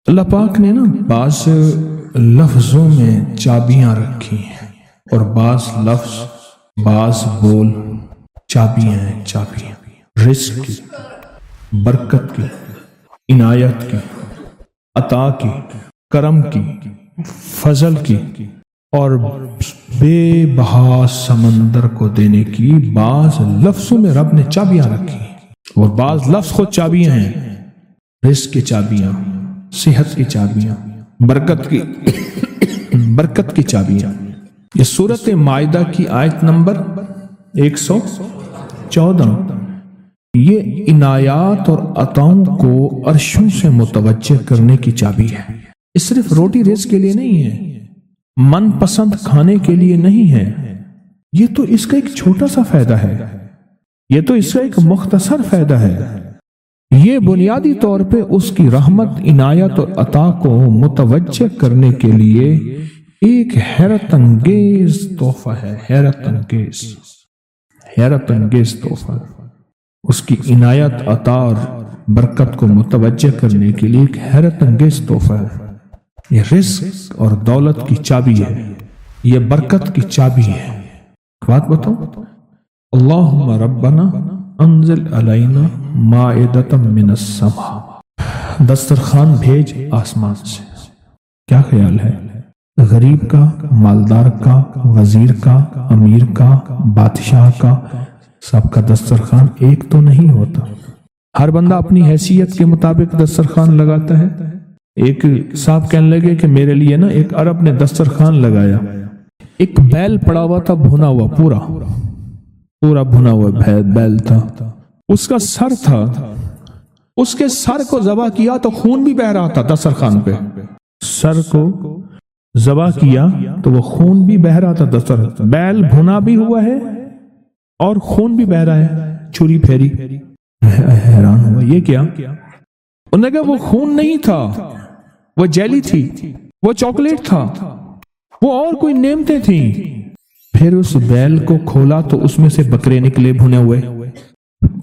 اللہ پاک نے نا بعض لفظوں میں چابیاں رکھی ہیں اور بعض لفظ بعض بول چابیاں ہیں، چابیاں رزق کی، برکت کی، عنایت کی، عطا کی، کرم کی، فضل کی اور بے بہا سمندر کو دینے کی بعض لفظوں میں رب نے چابیاں رکھی ہیں اور بعض لفظ خود چابیاں ہیں، رزق کی چابیاں، صحت کی چابیاں، برکت کی چابیاں۔ یہ سورۃ مائدہ کی آیت نمبر 114 یہ عنایات اور عطاؤں کو عرشوں سے متوجہ کرنے کی چابی ہے۔ یہ صرف روٹی رزق کے لیے نہیں ہے، من پسند کھانے کے لیے نہیں ہے، یہ تو اس کا ایک چھوٹا سا فائدہ ہے، یہ تو اس کا ایک مختصر فائدہ ہے۔ یہ بنیادی طور پہ اس کی رحمت، عنایت اور عطا کو متوجہ کرنے کے لیے ایک حیرت انگیز تحفہ ہے، حیرت انگیز تحفہ۔ اس کی عنایت، عطا اور برکت کو متوجہ کرنے کے لیے ایک حیرت انگیز تحفہ ہے۔ یہ رزق اور دولت کی چابی ہے، یہ برکت کی چابی ہے۔ بات بتاؤ، اللہم ربنا انزل علینا مائدۃ من السماء، دسترخوان بھیج آسمان سے۔ کیا خیال ہے؟ غریب کا، مالدار کا، وزیر کا، امیر کا، بادشاہ کا، سب کا دسترخوان ایک تو نہیں ہوتا۔ ہر بندہ اپنی حیثیت کے مطابق دسترخوان لگاتا ہے۔ ایک صاحب کہنے لگے کہ میرے لیے نا ایک عرب نے دسترخوان لگایا، ایک بیل پڑا ہوا تھا، بھنا ہوا، پورا بھنا ہوا بیل تھا، اس کا سر تھا، اس کے سر کو ذبح کیا تو خون بھی بہ رہا تھا دسترخوان پہ، سر کو ذبح کیا تو وہ خون بھی بہ رہا تھا دسترخوان، بیل بھنا بھی ہوا ہے اور خون بھی بہ رہا ہے، چھری پھیری۔ حیران ہوا، یہ کیا؟ انہوں نے کہا وہ خون نہیں تھا، وہ جیلی تھی، وہ چاکلیٹ تھا، وہ اور کوئی نعمتیں تھیں۔ پھر اس بیل کو کھولا تو اس میں سے بکرے نکلے بھنے ہوئے،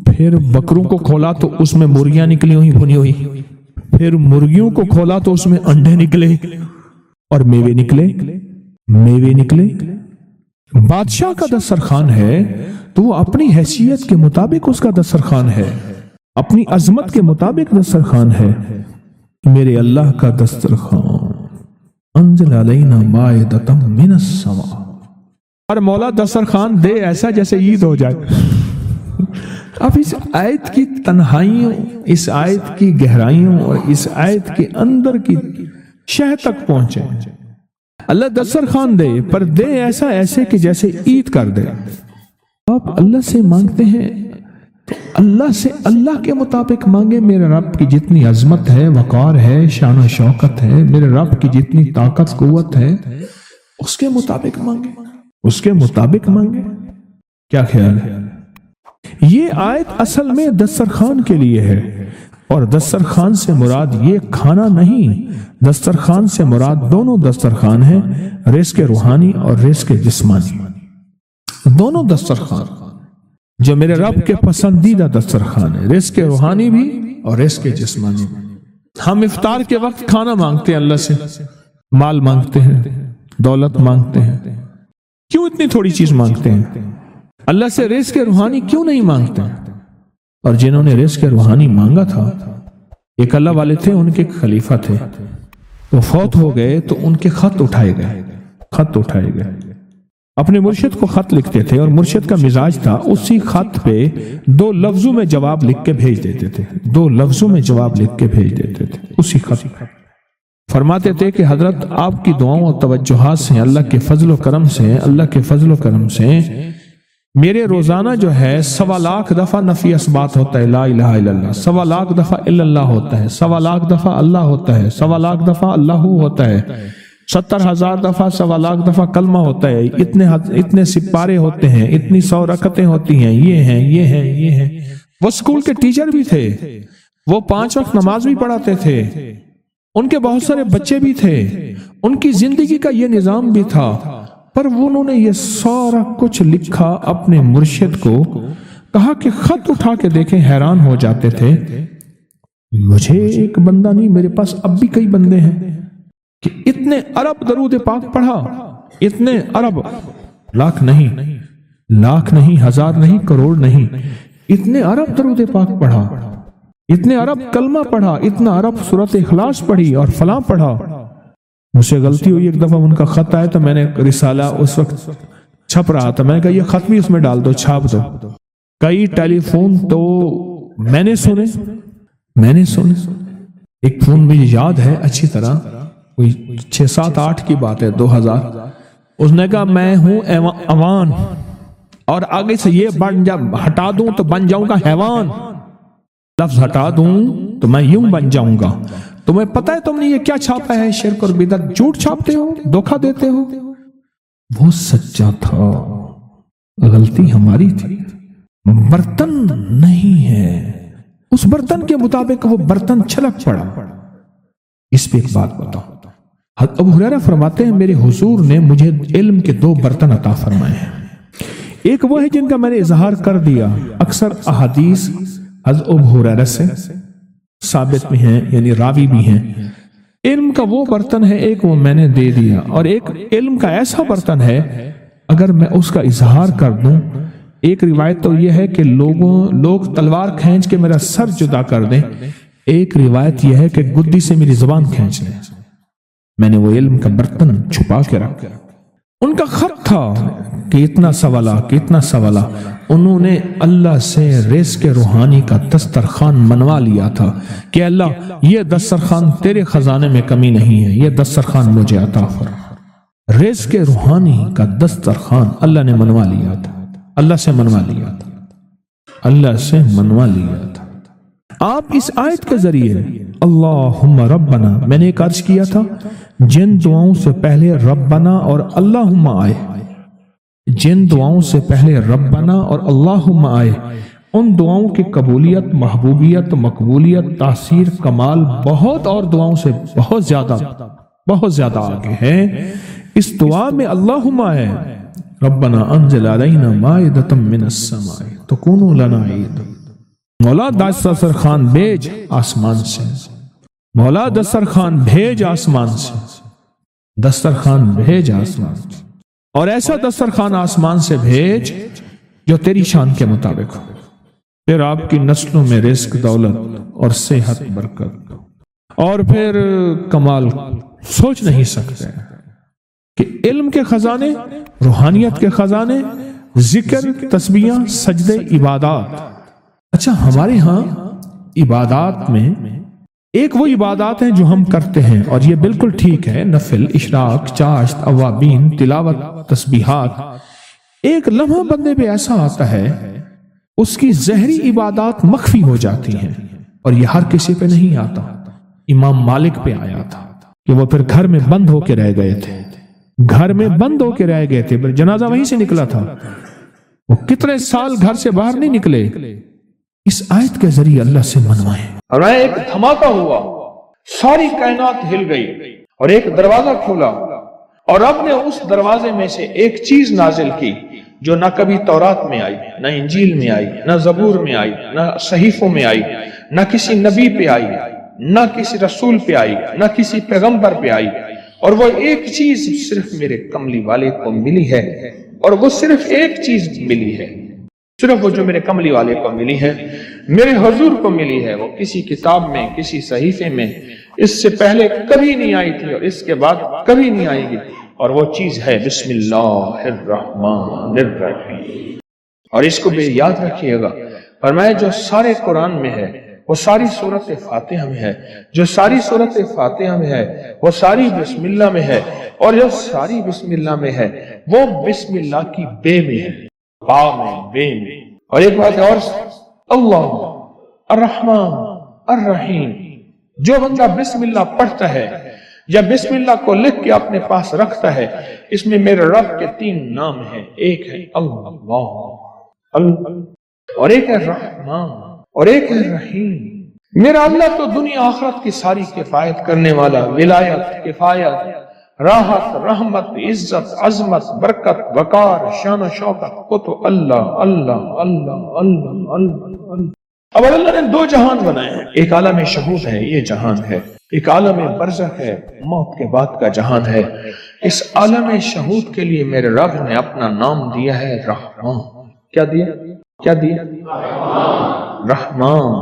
پھر بکروں کو کھولا تو اس میں مرغیاں نکلی ہوئی بھنی ہوئی، پھر مرغیوں کو کھولا تو اس میں انڈے نکلے اور میوے نکلے۔ بادشاہ کا دسترخوان ہے تو وہ اپنی حیثیت کے مطابق اس کا دسترخوان ہے، اپنی عظمت کے مطابق دسترخوان ہے۔ میرے اللہ کا دسترخوان، انزل علینا مائدۃ من السماء، اور مولا دسترخوان دے ایسا جیسے عید ہو جائے۔ اب اس آیت کی تنہائیوں، اس آیت کی گہرائیوں اور اس آیت کے اندر کی شہ تک پہنچے۔ اللہ دسترخوان دے، پر دے ایسا ایسے کہ جیسے عید کر دے۔ آپ اللہ سے مانگتے ہیں تو اللہ سے اللہ کے مطابق مانگے۔ میرے رب کی جتنی عظمت ہے، وقار ہے، شان و شوکت ہے، میرے رب کی جتنی طاقت قوت ہے، اس کے مطابق مانگے۔ کیا خیال ہے؟ یہ آیت اصل میں دسترخوان کے لیے ہے، اور دسترخوان سے مراد یہ کھانا نہیں، دسترخوان سے مراد دونوں دسترخوان ہیں، رزق روحانی اور رزق جسمانی، دونوں دسترخوان جو میرے رب کے پسندیدہ دسترخوان ہے، رزق روحانی بھی اور رزق جسمانی بھی۔ ہم افطار کے وقت کھانا مانگتے ہیں اللہ سے، مال مانگتے ہیں، دولت مانگتے ہیں، کیوں اتنی تھوڑی چیز مانگتے ہیں؟ اللہ سے رزق روحانی کیوں نہیں مانگتے؟ اور جنہوں نے رزق روحانی مانگا تھا، ایک اللہ والے تھے، ان کے خلیفہ تھے، وہ فوت ہو گئے تو ان کے خط اٹھائے گئے، اپنے مرشد کو خط لکھتے تھے، اور مرشد کا مزاج تھا اسی خط پہ 2 لفظوں میں جواب لکھ کے بھیج دیتے تھے، اسی خط پہ فرماتے تھے کہ حضرت آپ کی دعاؤں اور توجہات سے، اللہ کے فضل و کرم سے میرے روزانہ جو ہے 1.25 لاکھ دفعہ نفی اثبات ہوتا ہے، لا الہ الا اللہ، 1.25 لاکھ دفعہ الا اللہ ہوتا ہے، 1.25 لاکھ دفعہ اللہ ہوتا ہے، 1.25 لاکھ دفعہ اللہ ہوتا ہے، 70,000 دفعہ 1.25 لاکھ دفعہ کلمہ ہوتا ہے، اتنے سپارے ہوتے ہیں، اتنی 100 رکعتیں ہوتی ہیں، یہ ہیں۔ وہ اسکول کے ٹیچر بھی تھے، وہ 5 وقت نماز بھی پڑھاتے تھے، ان کے بہت سارے بچے بھی تھے، ان کی زندگی کا یہ نظام بھی تھا، پر انہوں نے یہ سارا کچھ لکھا اپنے مرشد کو، کہا کہ خط اٹھا کے دیکھیں، حیران ہو جاتے تھے مجھے ایک بندہ نہیں، میرے پاس اب بھی کئی بندے ہیں کہ اتنے ارب درود پاک پڑھا، اتنے ارب، لاکھ نہیں، ہزار نہیں، کروڑ نہیں، اتنے ارب درود پاک پڑھا، اتنے ارب کلمہ پڑھا، اتنا ارب سورۃ اخلاص پڑھی اور فلاں پڑھا۔ مجھ سے غلطی ہوئی، ایک دفعہ ان کا خط آیا تو میں نے رسالہ اس وقت چھپ رہا تھا، میں نے کہا یہ خط بھی اس میں ڈال دو، چھاپ دو۔ کئی ٹیلی فون تو میں نے سنے، ایک فون مجھے یاد ہے اچھی طرح، کوئی 6 7 8 کی بات ہے، 2000۔ اس نے کہا میں ہوں اوان، اور آگے سے یہ ہٹا دوں تو بن جاؤں گا حیوان، لفظ ہٹا دوں تو میں یوں بن جاؤں گا۔ تمہیں پتہ ہے تم نے یہ کیا چھاپا ہے؟ شرک اور بدعت، جھوٹ چھاپتے ہو، دھوکہ دیتے ہو۔ وہ سچا تھا، غلطی ہماری تھی، برتن نہیں ہے، اس برتن کے مطابق وہ برتن چھلک پڑا۔ اس پہ ایک بات بتاؤ، حضرت ابو ہریرہ فرماتے ہیں میرے حضور نے مجھے علم کے 2 برتن عطا فرمائے ہیں۔ ایک وہ ہے جن کا میں نے اظہار کر دیا، اکثر احادیث حضرت ابو ہریرہ سے ثابت بھی ہیں، یعنی راوی بھی ہیں۔ علم کا وہ برتن ہے، ایک وہ میں نے دے دیا، اور ایک علم کا ایسا برتن ہے اگر میں اس کا اظہار کر دوں، ایک روایت تو یہ ہے کہ لوگ تلوار کھینچ کے میرا سر جدا کر دیں، ایک روایت یہ ہے کہ گدی سے میری زبان کھینچ لیں۔ میں نے وہ علم کا برتن چھپا کے رکھا۔ ان کا خط تھا کہ اتنا سوالا، انہوں نے اللہ سے رزق روحانی کا دسترخوان منوا لیا تھا کہ اللہ یہ دسترخوان تیرے خزانے میں کمی نہیں ہے، یہ دسترخوان مجھے عطا فرما۔ رزق روحانی کا دسترخوان اللہ نے منوا لیا تھا، اللہ سے منوا لیا تھا۔ آپ اس آیت کے ذریعے اللہم ربنا، میں نے ایک عرض کیا تھا جن دعاؤں سے پہلے ربنا اور اللہم آئے، جن دعاؤں سے پہلے ربنا اور اللہم آئے، ان دعاؤں کی قبولیت، محبوبیت، مقبولیت، تاثیر، کمال بہت اور دعاؤں سے بہت زیادہ آگے ہے۔ اس دعا میں اللہم آئے، ربنا انزل علینا مائدۃ من السماء تکون لنا عید، مولا دسترخوان بھیج آسمان سے، مولا دسترخوان بھیج آسمان سے، دسترخوان بھیج آسمان سے، اور ایسا دسترخوان آسمان سے بھیج جو تیری شان کے مطابق ہو، پھر آپ کی نسلوں میں رزق، دولت اور صحت، برکت، اور پھر کمال سوچ نہیں سکتے کہ علم کے خزانے، روحانیت کے خزانے، ذکر، تسبیح، سجدے، عبادات۔ اچھا، ہمارے ہاں عبادات میں ایک وہ عبادات ہیں جو ہم کرتے ہیں اور یہ بالکل ٹھیک ہے، نفل، اشراق، چاشت، اوابین، تلاوت، تسبیحات۔ ایک لمحہ بندے پہ ایسا آتا ہے اس کی ظاہری عبادات مخفی ہو جاتی ہیں، اور یہ ہر کسی پہ نہیں آتا۔ امام مالک پہ آیا تھا کہ وہ پھر گھر میں بند ہو کے رہ گئے تھے، پھر جنازہ وہیں سے نکلا تھا، وہ کتنے سال گھر سے باہر نہیں نکلے۔ اس آیت کے ذریعے اللہ سے منوائیں، اور ایک دھماکہ ہوا، ساری کائنات ہل گئی، اور ایک دروازہ کھولا، اور رب نے اس دروازے میں سے ایک چیز نازل کی جو نہ کبھی تورات میں آئی، نہ انجیل میں آئی، نہ زبور میں آئی، نہ صحیفوں میں آئی، نہ کسی نبی پہ آئی، نہ کسی رسول پہ آئی، نہ کسی پیغمبر پہ آئی، اور وہ ایک چیز صرف میرے کملی والے کو ملی ہے، اور وہ صرف ایک چیز ملی ہے، صرف وہ جو میرے کملی والے کو ملی ہے، میرے حضور کو ملی ہے، وہ کسی کتاب میں، کسی صحیفے میں اس سے پہلے کبھی نہیں آئی تھی اور اس کے بعد کبھی نہیں آئے گی، اور وہ چیز ہے بسم اللہ الرحمن الرحیم۔ اور اس کو بھی یاد رکھیے گا، فرمایا جو سارے قرآن میں ہے وہ ساری سورۃ فاتحہ میں ہے، جو ساری سورۃ فاتحہ میں ہے وہ ساری بسم اللہ میں ہے، اور جو ساری بسم اللہ میں ہے وہ بسم اللہ کی بے میں ہے، با میں، بے میں۔ اور ایک بات اور، اللہ الرحمن الرحیم، جو بندہ بسم اللہ پڑھتا ہے یا بسم اللہ کو لکھ کے اپنے پاس رکھتا ہے، اس میں میرے رب کے 3 نام ہیں، ایک ہے اللہ، اور ایک ہے رحمان، اور ایک ہے رحیم۔ میرا اللہ تو دنیا آخرت کی ساری کفایت کرنے والا، ولایت، کفایت، راحت، رحمت، عزت، عظمت، برکت، وقار، شان و شوکت، وہ تو اللہ اللہ اللہ اللہ اللہ اللہ۔ اب اللہ نے دو جہان بنائے ہیں، ایک عالم شہود ہے، یہ جہان ہے، ایک عالم برزخ ہے، موت کے بعد کا جہان ہے۔ اس عالم شہود کے لیے میرے رب نے اپنا نام دیا ہے رحمان۔ کیا دیا؟ کیا دیا؟ رحمان۔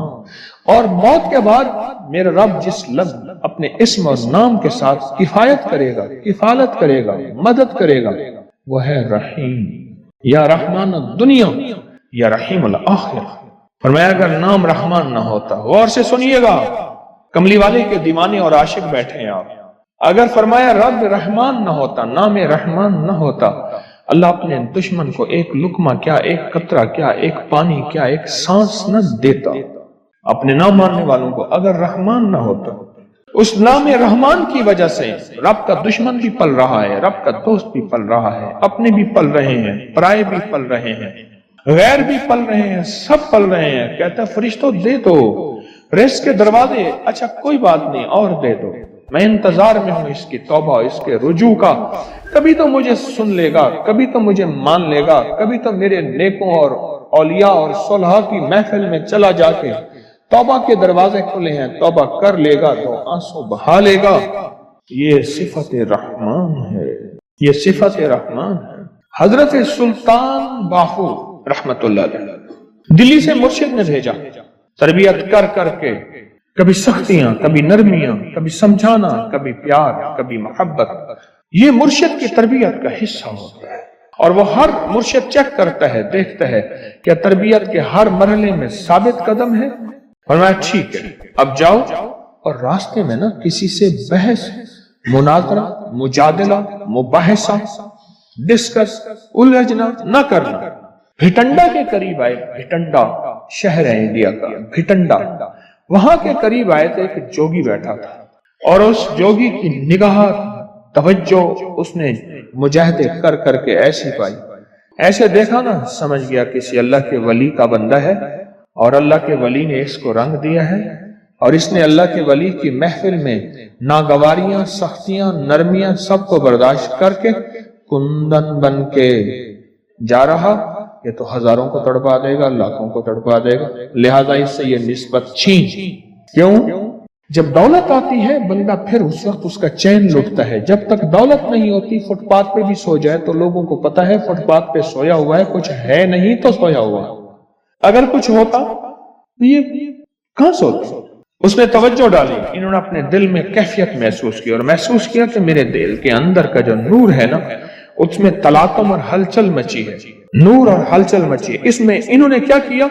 اور موت کے بعد میرا رب جس لفظ اپنے اسم اور نام کے ساتھ کفایت کرے گا، کفالت کرے گا، مدد کرے گا، وہ ہے رحیم۔ یا رحمان الدنیا یا رحیم الآخرہ۔ فرمایا اگر نام رحمان نہ ہوتا، غور سے سنیے گا، کملی والے کے دیوانے اور عاشق بیٹھے ہیں آپ، اگر فرمایا رب رحمان نہ ہوتا، نام رحمان نہ ہوتا، اللہ اپنے دشمن کو ایک لقمہ کیا، ایک قطرہ کیا، ایک پانی کیا، ایک سانس نہ دیتا۔ اپنے نام ماننے والوں کو اگر رحمان نہ ہوتا، اس نام رحمان کی وجہ سے رب کا دشمن بھی پل رہا ہے، رب کا دوست بھی پل رہا ہے، اپنے بھی پل رہے ہیں، پرائے بھی پل رہے ہیں، غیر بھی پل رہے ہیں، سب پل رہے ہیں۔ کہتا ہے فرشتوں دے دو رزق کے دروازے، اچھا کوئی بات نہیں اور دے دو، میں انتظار میں ہوں اس کی توبہ، اس کے رجوع کا، کبھی تو مجھے سن لے گا، کبھی تو مجھے مان لے گا، کبھی تو میرے نیکوں اور اولیاء اور صلحاء کی محفل میں چلا جا کے توبہ کے دروازے کھلے ہیں، توبہ کر لے گا تو آنسو بہا لے گا۔ یہ صفت رحمان ہے، یہ صفت رحمان ہے۔ حضرت سلطان باہو رحمت اللہ علیہ دلی سے مرشد نے بھیجا، تربیت کر کر کے، کبھی سختیاں، کبھی نرمیاں، کبھی سمجھانا، کبھی پیار، کبھی محبت، یہ مرشد کی تربیت کا حصہ ہوتا ہے۔ اور وہ ہر مرشد چیک کرتا ہے، دیکھتا ہے کہ تربیت کے ہر مرحلے میں ثابت قدم ہے۔ فرمایا ٹھیک ہے، اب جاؤ اور راستے میں نا کسی سے بحث، مناظرہ، مجادلہ، مباحثہ، ڈسکس، الجھنا نہ کرنا۔ بھٹنڈا کے قریب آئے، بھٹنڈا شہر ہے انڈیا کا، بھٹنڈا، وہاں کے قریب آئے تھے، ایک جوگی بیٹھا تھا، اور اس جوگی کی نگاہ توجہ اس نے مجاہدے کر کر کے ایسی پائی، ایسے دیکھا نا سمجھ گیا کسی اللہ کے ولی کا بندہ ہے، اور اللہ کے ولی نے اس کو رنگ دیا ہے، اور اس نے اللہ کے ولی کی محفل میں ناگواریاں، سختیاں، نرمیاں سب کو برداشت کر کے کندن بن کے جا رہا، یہ تو ہزاروں کو تڑپا دے گا، لاکھوں کو تڑپا دے گا، لہذا اس سے یہ نسبت چھین۔ کیوں؟ جب دولت آتی ہے بندہ پھر اس وقت اس کا چین لٹتا ہے، جب تک دولت نہیں ہوتی فٹ پاتھ پہ بھی سو جائے تو لوگوں کو پتا ہے فٹ پاتھ پہ سویا ہوا ہے، کچھ ہے نہیں تو سویا ہوا ہے، اگر کچھ ہوتا تو یہ کہاں سوتا؟ اس نے توجہ ڈالی، انہوں نے اپنے دل میں کیفیت محسوس کی، اور محسوس کیا کہ میرے دل کے اندر کا جو نور ہے نا اس میں تلاطم اور ہلچل مچی ہے، نور اور ہلچل مچی ہے۔ اس میں انہوں نے کیا کیا؟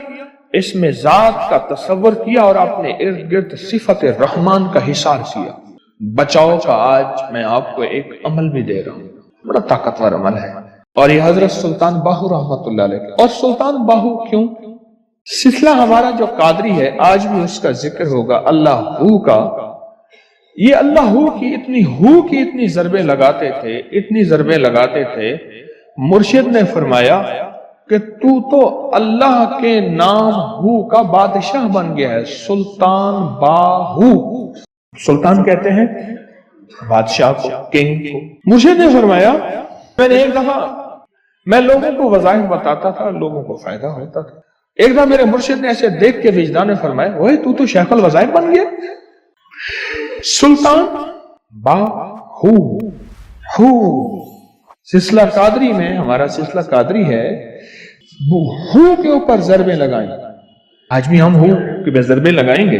اس میں ذات کا تصور کیا اور اپنے ارد گرد صفت رحمان کا حصار کیا۔ بچاؤ کا آج میں آپ کو ایک عمل بھی دے رہا ہوں، بڑا طاقتور عمل ہے، اور یہ حضرت سلطان باہو رحمت اللہ علیہ۔ اور سلطان باہو کیوں؟ سلسلہ ہمارا جو قادری ہے آج بھی اس کا ذکر ہوگا، اللہ ہو کا۔ یہ اللہ ہو کی اتنی ضربیں لگاتے تھے، اتنی ضربیں لگاتے تھے، مرشد نے فرمایا کہ تو اللہ کے نام ہو کا بادشاہ بن گیا ہے، سلطان باہو۔ سلطان کہتے ہیں بادشاہ کو، کنگ کو۔ مرشد نے فرمایا میں نے ایک دفعہ میں لوگوں کو وظائف بتاتا تھا، لوگوں کو فائدہ ہوتا تھا، ایک دفعہ میرے مرشد نے ایسے دیکھ کے وجدان نے فرمایا اوئے تو شیخ الوظائف بن گیا، سلطان باہو۔ ہو سلسلہ قادری میں، ہمارا سلسلہ قادری ہے، ہو کے اوپر ضربیں لگائیں، آج بھی ہم ہو کہ ضربیں لگائیں گے۔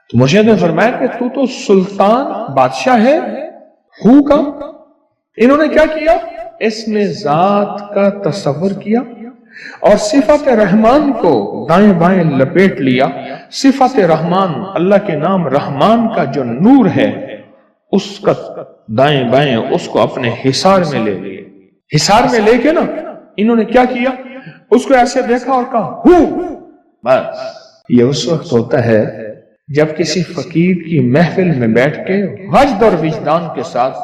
تو مرشد نے فرمایا کہ تو سلطان بادشاہ ہے ہو کا۔ انہوں نے کیا کیا؟ اس میں ذات کا تصور کیا اور صفت رحمان کو دائیں بائیں لپیٹ لیا۔ صفت رحمان، اللہ کے نام رحمان کا جو نور ہے اس کا دائیں بائیں اس کو اپنے حصار میں لے لیا۔ حصار میں لے کے نا انہوں نے کیا کیا؟ اس کو ایسے دیکھا اور کہا ہو۔ بس یہ اس وقت ہوتا ہے جب کسی فقیر کی محفل میں بیٹھ کے وجد اور وجدان کے ساتھ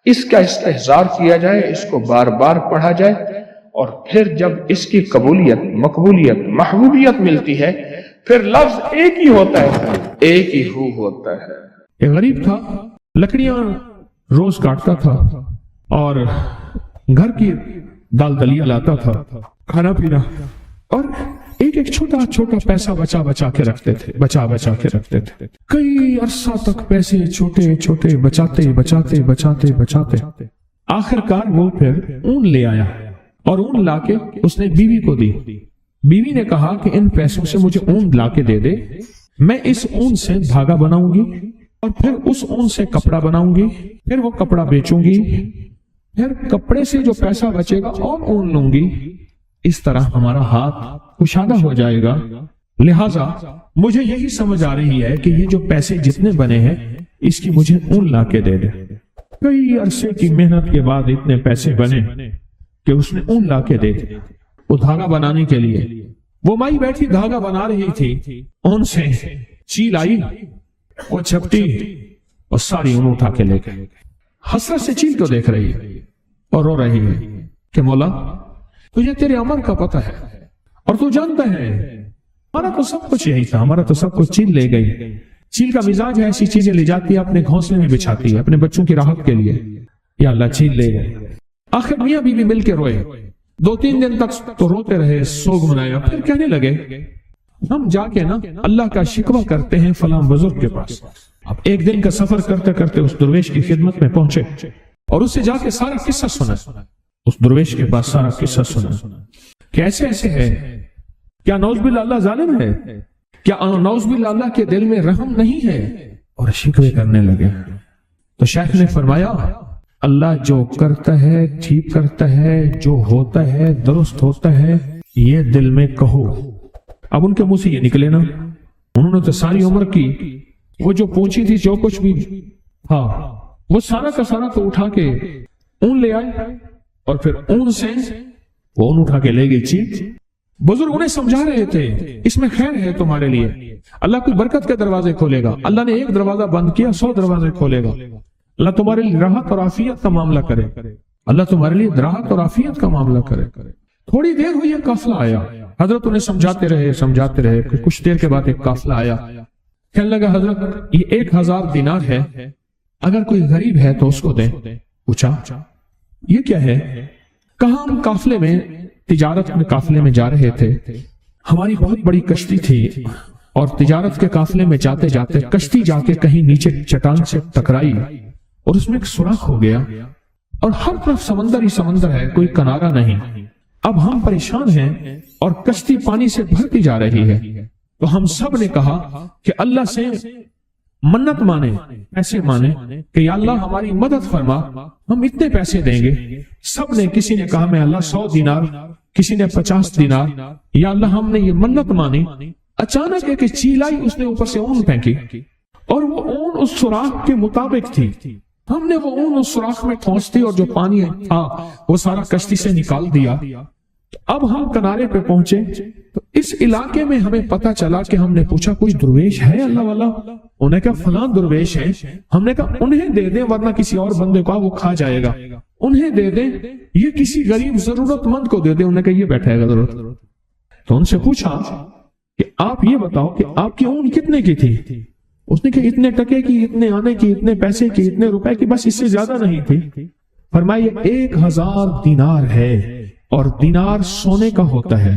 اس کا استحضار کیا جائے، اس کو بار بار پڑھا جائے، اور پھر جب اس کی قبولیت، مقبولیت، محبوبیت ملتی ہے، پھر لفظ ایک ہی ہوتا ہے، ایک ہی ہو ہوتا ہے۔ ایک غریب تھا، لکڑیاں روز کاٹتا تھا اور گھر کی دال دلیا لاتا تھا، کھانا پینا، اور ایک ایک چھوٹا چھوٹا پیسہ بچا بچا کے رکھتے تھے کئی عرصہ تک پیسے چھوٹے چھوٹے بچاتے آخر کار وہ پھر اون لے آیا اور اون لا کے اس نے بیوی کو دی. بیوی نے کہا کہ ان پیسوں سے مجھے اون لا کے دے دے، میں اس اون سے دھاگا بناؤں گی اور پھر اس اون سے کپڑا بناؤں گی، پھر وہ کپڑا بیچوں گی، پھر کپڑے سے جو پیسہ بچے گا اور اون لوں گی. اس طرح ہمارا ہاتھ کشادہ ہو جائے گا. لہٰذا مجھے یہی سمجھ آ رہی ہے کہ یہ جو پیسے جتنے بنے ہیں اس کی مجھے اون لا کے دے دے. کئی عرصے کی محنت کے بعد اتنے پیسے بنے کہ اس نے اون لا کے دے دے. وہ دھاگا بنانے کے لیے وہ مائی بیٹھی دھاگا بنا رہی تھی، اون سے چیل آئی، وہ جھپٹی اور ساری اون اٹھا کے لے گئی. حسرت سے چیل کو دیکھ رہی ہے اور رو رہی ہے کہ مولا تجھے تیرے عمر کا پتہ ہے اور تو جانتا ہے ہمارا تو سب کچھ یہی تھا، ہمارا تو سب کچھ چیل لے گئی. چیل کا مزاج ہے ایسی چیزیں لے جاتی ہے، اپنے گھونسلے میں بچھاتی ہے اپنے بچوں کی راحت کے لیے. یا اللہ چیل لے گئے. آخر میاں بیوی مل کے روئے. 2-3 دن تک تو روتے رہے، سوگ منایا. پھر کہنے لگے ہم جا کے نا اللہ کا شکوہ کرتے ہیں فلاں بزرگ کے پاس. اب ایک دن کا سفر کرتے کرتے اس درویش کی خدمت میں پہنچے اور اس سے جا کے سارا قصہ سنا. اس درویش کے پاس سارا قصہ سنا کہ ایسے ایسے ہے. کیا نعوذ باللہ اللہ ظالم ہے؟ کیا نعوذ باللہ اللہ کے دل میں رحم نہیں ہے؟ اور شکوے کرنے لگے. تو شیخ نے فرمایا اللہ جو کرتا ہے ٹھیک کرتا ہے، جو ہوتا ہے درست ہوتا ہے، یہ دل میں کہو. اب ان کے منہ سے یہ نکلے نا، انہوں نے تو ساری عمر کی وہ جو پوچھی تھی جو کچھ بھی ہاں وہ سارا کا سارا تو اٹھا کے اون لے آئے اور پھر اون سے وہ اون اٹھا کے لے گئی چیز. بزرگ انہیں سمجھا رہے تھے اس میں خیر ہے تمہارے لیے، اللہ کوئی برکت کے دروازے کھولے گا. اللہ نے ایک دروازہ بند کیا 100 دروازے کھولے گا. اللہ تمہارے لیے راحت اور عافیت کا معاملہ کرے. اللہ تمہارے لیے راحت اور عافیت کا معاملہ کرے. تھوڑی دیر ہوئی ایک قافلہ آیا. حضرت انہیں سمجھاتے رہے. کچھ دیر کے بعد ایک قافلہ آیا. کہنے لگا حضرت یہ 1000 دینار ہے، اگر کوئی غریب ہے تو اس کو دیں. پوچھا یہ کیا ہے؟ کہا ہم قافلے میں تجارت میں قافلے میں جا رہے تھے، ہماری بہت بڑی کشتی تھی اور تجارت کے قافلے میں جاتے جاتے کشتی جا کے کہیں نیچے چٹان سے ٹکرائی اور اس میں ایک سوراخ ہو گیا اور ہر طرف سمندر ہی سمندر ہے، کوئی کنارہ نہیں. اب ہم پریشان ہیں اور کشتی پانی سے بھرتی جا رہی ہے. تو ہم سب نے کہا کہ اللہ سے منت مانے، پیسے مانے کہ یا اللہ ہماری مدد فرما، ہم اتنے پیسے دیں گے. سب نے، کسی نے کہا میں اللہ 100 دینار، کسی نے 50 دینار. یا اللہ ہم نے یہ منت مانی. اچانک ایک چیل آئی، اس نے اوپر سے اون پھینکی اور وہ اون اس سوراخ کے مطابق تھی. ہم نے وہ اون اس سوراخ میں ٹھونس دی اور جو پانی تھا وہ سارا کشتی سے نکال دیا. اب ہم کنارے پہ پہنچے تو اس علاقے میں ہمیں پتا چلا کہ ہم نے پوچھا کوئی درویش ہے اللہ والا؟ انہوں نے کہا فلاں درویش ہے. ہم نے کہا انہیں دے دیں ورنہ کسی اور بندے کو وہ کھا جائے گا. انہیں دے دیں، یہ کسی غریب ضرورت مند کو دے دیں. انہوں نے کہا یہ بیٹھے گا ضرورت. تو ان سے پوچھا کہ آپ یہ بتاؤ کہ آپ کی اون کتنے کی تھی؟ اس نے کہا اتنے ٹکے کی، اتنے آنے کی، اتنے پیسے کی، اتنے روپے کی، بس اس سے زیادہ نہیں تھی. فرمایا 1000 دینار ہے اور دینار سونے کا ہوتا ہے،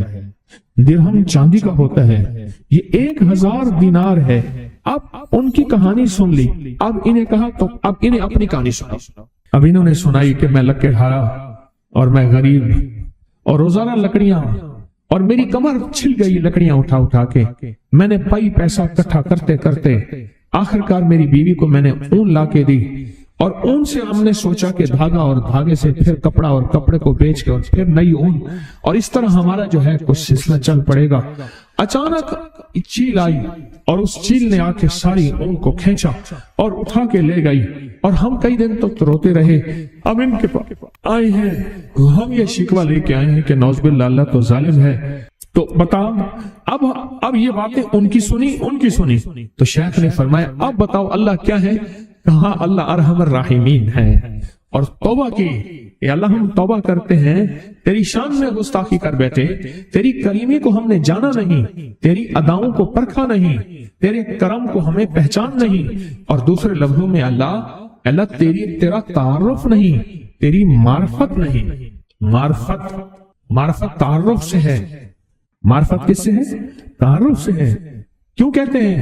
درہم چاندی کا ہوتا ہے. یہ 1000 دینار ہے. اب ان کی کہانی سن لی. اب انہیں کہا تو اب انہیں اپنی کہانی سناؤ. اب انہوں نے سنائی کہ میں لکڑ ہارا اور میں غریب اور روزانہ لکڑیاں اور میری کمر چھل گئی لکڑیاں اٹھا اٹھا کے. میں نے پائی پیسہ اکٹھا کرتے کرتے آخر کار میری بیوی کو میں نے اون لا کے دی اور اون سے ہم نے سوچا کہ دھاگا اور دھاگے سے پھر کپڑا اور کپڑے کو بیچ کے اور پھر نئی اون، اور اس طرح ہمارا جو ہے کچھ سلسلہ چل پڑے گا. اچانک چیل آئی اور اس چیل نے آ کے ساری اون کو کھینچا اور اٹھا کے لے گئی اور ہم کئی دن تک روتے رہے. اب ان کے پاس آئے ہیں، ہم یہ شکوہ لے کے آئے ہیں کہ نعوذ باللہ اللہ تو ظالم ہے. تو بتا اب یہ باتیں ان کی سنی تو شیخ نے فرمایا اب بتاؤ اللہ کیا ہے؟ کہا اللہ ارحم الراحمین ہے. اور توبہ کی، اے اللہ ہم توبہ کرتے ہیں، تیری شان میں گستاخی کر بیٹھے، تیری کریمی کو ہم نے جانا نہیں، تیری اداؤں کو پرکھا نہیں، تیرے کرم کو ہمیں پہچان نہیں. اور دوسرے لفظوں میں اللہ تیرا تعارف نہیں، تیری معرفت نہیں. معرفت تعارف سے ہے معرفت کس سے ہے؟ تعارف سے ہے۔ کیوں کہتے ہیں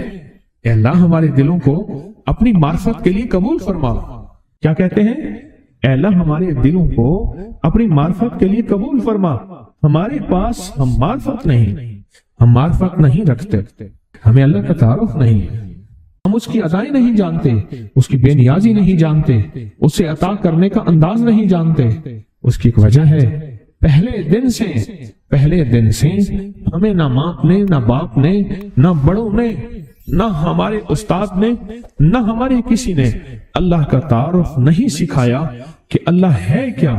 اے اللہ ہمارے دلوں کو اپنی معرفت کے لیے قبول فرما؟ کیا کہتے ہیں؟ اے اللہ ہمارے دلوں کو اپنی معرفت کے لیے قبول فرما۔ ہمارے پاس ہم معرفت نہیں رکھتے، ہمیں اللہ کا تعارف نہیں ہے، ہم اس کی ادائیں نہیں جانتے، اس کی بے نیازی نہیں جانتے، اسے عطا کرنے کا انداز نہیں جانتے۔ اس کی ایک وجہ ہے، پہلے دن سے ہمیں نہ ماں نے، نہ باپ نے، نہ بڑوں نے، نہ ہمارے استاد نے، نہ ہمارے کسی نے اللہ کا تعارف نہیں سکھایا کہ اللہ ہے کیا،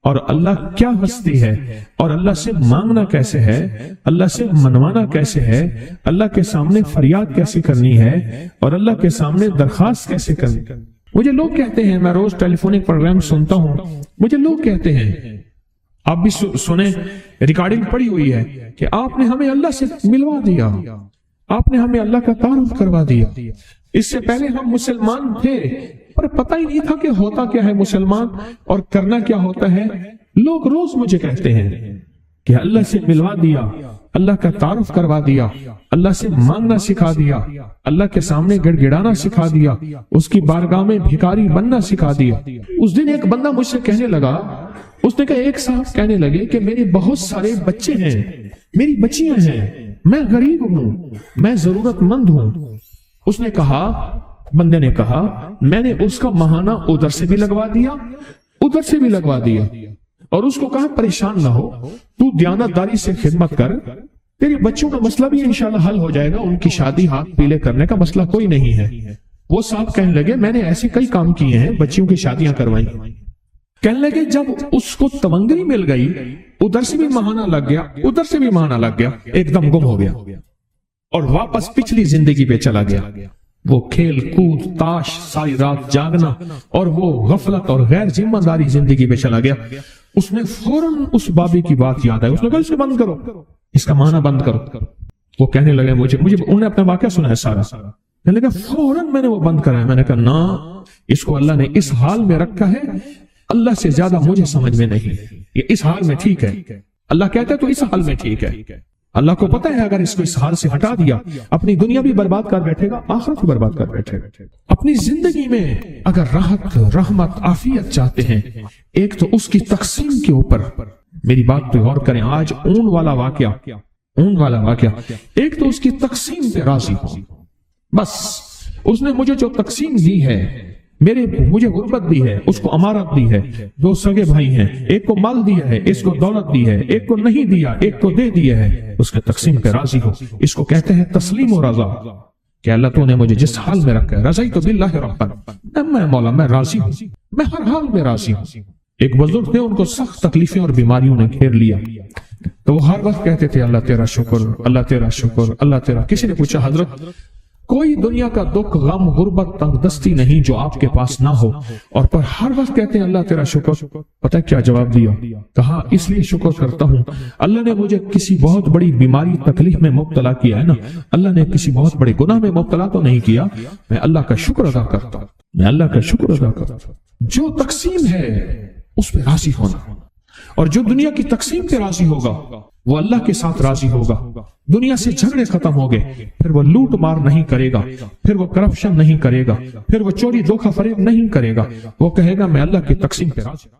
اور اللہ کیا ہستی ہے، اور اللہ سے مانگنا کیسے ہے، اللہ سے منوانا کیسے ہے، اللہ کے سامنے فریاد کیسے کرنی ہے، اور اللہ کے سامنے درخواست کیسے کرنی ہے۔ مجھے لوگ کہتے ہیں، میں روز ٹیلی فونک پروگرام سنتا ہوں، مجھے لوگ کہتے ہیں، آپ بھی سنیں، ریکارڈنگ پڑی ہوئی ہے کہ آپ نے ہمیں اللہ سے ملوا دیا، آپ نے ہمیں اللہ کا تعارف کروا دیا، اس سے پہلے ہم مسلمان تھے پر پتہ ہی نہیں تھا کہ ہوتا کیا ہے مسلمان اور کرنا کیا ہوتا ہے۔ لوگ روز مجھے کہتے ہیں کہ اللہ سے ملوا دیا، اللہ کا تعارف کروا دیا، اللہ سے مانگنا سکھا دیا، اللہ کے سامنے گڑ گڑانا سکھا دیا، اس کی بارگاہ میں بھکاری بننا سکھا دیا۔ اس دن ایک بندہ مجھ سے کہنے لگا، اس نے کہا، ایک صاحب کہنے لگے کہ میرے بہت سارے بچے ہیں، میری بچیاں ہیں، میں غریب ہوں، میں ضرورت مند ہوں۔ اس نے کہا، بندے نے کہا، میں نے اس کا ماہانہ ادھر سے بھی لگوا دیا، ادھر سے بھی لگوا دیا، اور اس کو کہا پریشان نہ ہو، تو دیانتداری سے خدمت کر، تیرے بچوں کا مسئلہ بھی انشاءاللہ حل ہو جائے گا، ان کی شادی ہاتھ پیلے کرنے کا مسئلہ کوئی نہیں ہے۔ وہ صاحب کہنے لگے، میں نے ایسے کئی کام کیے ہیں، بچیوں کی شادیاں کروائی۔ کہنے لگے جب اس کو تونگری مل گئی، ادھر سے بھی ماہانہ لگ گیا، ادھر سے بھی ماہانہ لگ گیا، ایک دم گم ہو گیا اور واپس پچھلی زندگی پہ چلا گیا۔ وہ کھیل کود، تاش، ساری رات جاگنا، اور وہ غفلت اور غیر ذمہ داری زندگی پہ چلا گیا۔ اس نے فوراً اس بابی کی بات یاد آئی، اس نے کہا اسے بند کرو، اس کا معنی بند کرو۔ وہ کہنے لگے مجھے انہوں نے اپنا واقعہ سنا ہے سارا، کہنے لگا فوراً میں نے وہ بند کرا ہے۔ میں نے کہا نا، اس کو اللہ نے اس حال میں رکھا ہے، اللہ سے زیادہ مجھے سمجھ میں نہیں، یہ اس حال میں ٹھیک ہے، اللہ کہتا ہے تو اس حال میں ٹھیک ہے۔ اللہ کو پتہ ہے اگر اس کو اس حال سے ہٹا دیا، اپنی دنیا بھی برباد کر بیٹھے گا، آخرت بھی برباد کر بیٹھے گا۔ اپنی زندگی میں اگر راحت، رحمت، عافیت چاہتے ہیں، ایک تو اس کی تقسیم کے اوپر میری بات پہ غور کریں۔ آج اون والا واقعہ، ایک تو اس کی تقسیم پہ راضی ہو، بس اس نے مجھے جو تقسیم دی ہے، مجھے غربت دی ہے، اس کو امارت دی ہے، دو سگے بھائی ہیں، ایک کو مال دیا ہے، اس کو دولت دی ہے، ایک کو نہیں دیا، ایک کو دے دیا ہے، اس کے تقسیم پہ راضی ہو۔ اس کو کہتے ہیں تسلیم و رضا، کہ اللہ تو نے مجھے جس حال میں رکھا ہے، رضیت باللہ ربا، میں مولا میں راضی ہوں، میں ہر حال میں راضی ہوں۔ ایک بزرگ تھے، ان کو سخت تکلیفیں اور بیماریوں نے گھیر لیا، تو وہ ہر وقت کہتے تھے اللہ تیرا شکر، اللہ تیرا شکر، اللہ تیرا۔ کسی نے پوچھا حضرت کوئی دنیا کا دکھ، غم، غربت، تنگ دستی نہیں جو آپ کے پاس نہ ہو، اور پر ہر وقت کہتے ہیں اللہ تیرا شکر؟ پتہ کیا جواب دیا؟ کہا اس لیے شکر کرتا ہوں، اللہ نے مجھے کسی بہت بڑی بیماری تکلیف میں مبتلا کیا ہے نا، اللہ نے کسی بہت بڑے گناہ میں مبتلا تو نہیں کیا، میں اللہ کا شکر ادا کرتا ہوں، میں اللہ کا شکر ادا کرتا ہوں۔ جو تقسیم ہے اس پہ راضی ہونا، اور جو دنیا کی تقسیم پہ راضی ہوگا وہ اللہ کے ساتھ راضی ہوگا۔ دنیا سے جھگڑے ختم ہو گئے، پھر وہ لوٹ مار نہیں کرے گا، پھر وہ کرپشن نہیں کرے گا، پھر وہ چوری دھوکہ فریب نہیں کرے گا، وہ کہے گا میں اللہ کی تقسیم پہ راضی ہوں۔